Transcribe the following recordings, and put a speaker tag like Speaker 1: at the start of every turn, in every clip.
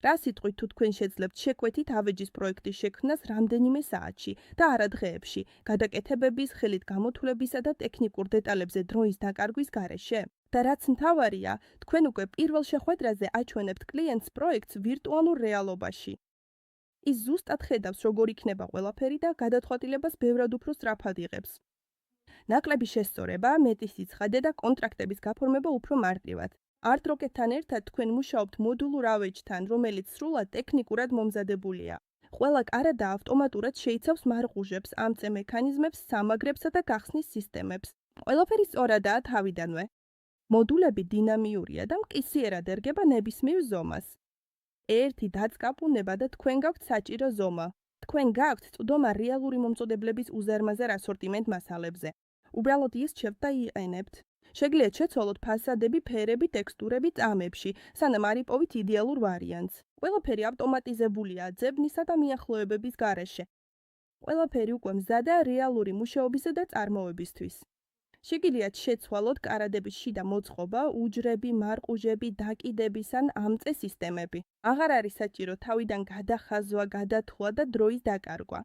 Speaker 1: რა სიტყვით თუ თქვენ შეძლებთ შეკვეთით ავეჯის პროექტის შექმნას რამდენიმე საათში და არა დღეებში, გადაკეთებების, ხელით გამოთვლებისა და ტექნიკურ დეტალებზე დროის დაკარგვის გარეშე? და რაც მთავარია, თქვენ უკვე პირველ შეხვედრაზე აჩვენებთ კლიენტს პროექტს ვირტუალურ რეალობაში. ის ზუსტად ხედავს, როგორ იქნება ყველაფერი და გადაწყვეტილებას ბევრად უფრო სწრაფად იღებს. ნაკლები შესწორება, მეტი სიცხადე და კონტრაქტების გაფორმება უფრო მარტივად. ArtRocket-თან ერთად თქვენ მუშაობთ მოდულურ ავეჯთან, რომელიც სრულად ტექნიკურად მომზადებულია. ყველა კარა და ავტომატურად შეიცავს მარყუჟებს, ამწე მექანიზმებს, სამაგრებსა და გახსნის სისტემებს. ყველაფერი სწორადაა თავიდანვე. მოდულები დინამიურია და მყისიერად ერგება ნებისმიერ ზომას. ერთი დაწკაპუნება და თქვენ გაქვთ საჭირო ზომა. თქვენ გაქვთ წვდომა რეალური მომწოდებლების უზარმაზარ ასორტიმენტ მასალებზე. უბრალოდ ისჩევთ და იყენებთ. შეგიძლიათ შეცვალოთ ფასადები, ფერები, ტექსტურები წამებში, სანამ არ იპოვით იდეალურ ვარიანტს. ყველაფერი ავტომატიზებულია ძებნისა და მიახლოებების გარეშე. ყველაფერი უკვე მზადაა რეალური მუშაობისა და წარმოებისთვის. შეგიძლიათ შეცვალოთ კარადების შიდა მოწყობა, უჯრები, მარყუჟები, დაკიდების ან ამწე სისტემები. აღარ არის საჭირო თავიდან გადახაზვა, გადათვლა და დროის დაკარგვა.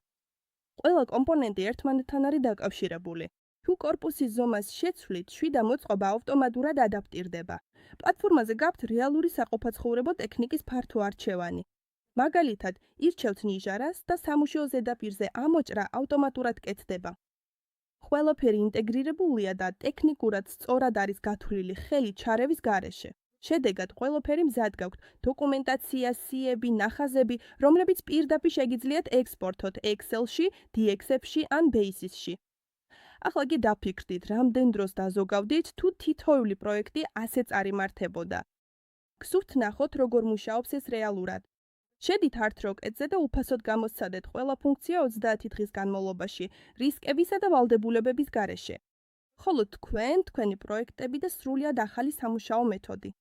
Speaker 1: ყველა კომპონენტი ერთმანეთთან არის დაკავშირებული. თუ კორპუსის ზომას შეცვლით, შიდა მოწყობა ავტომატურად ადაპტირდება. პლატფორმაზე გაქვთ რეალური საყოფაცხოვრებო ტექნიკის ფართო არჩევანი. მაგალითად, ირჩევთ ნიჟარას და სამუშაო ზედაპირზე ამოჭრა ავტომატურად კეთდება. ყველაფერი ინტეგრირებულია და ტექნიკურად სწორად არის გათვლილი ხელი ჩარევის გარეშე. შედეგად ყველაფერი მზად გაქვთ: დოკუმენტაცია, სიები, ნახაზები, რომლებიც პირდაპირ შეგიძლიათ ექსპორტოთ Excel-ში, DXF-ში ან Basis-ში. ახლა კი დაფიქრდით, რამდენ დროს დაზოგავდით, თუ თითოეული პროექტი ასე წარიმართებოდა. გსურთ ნახოთ, როგორ მუშაობს ეს რეალურად. შედით ArtRocket-ზე და უფასოდ გამოსცადეთ ყველა ფუნქცია 30 დღის განმავლობაში, რისკებისა და ვალდებულებების გარეშე. ხოლო თქვენი პროექტები და სრულიად ახალი სამუშაო მეთოდი.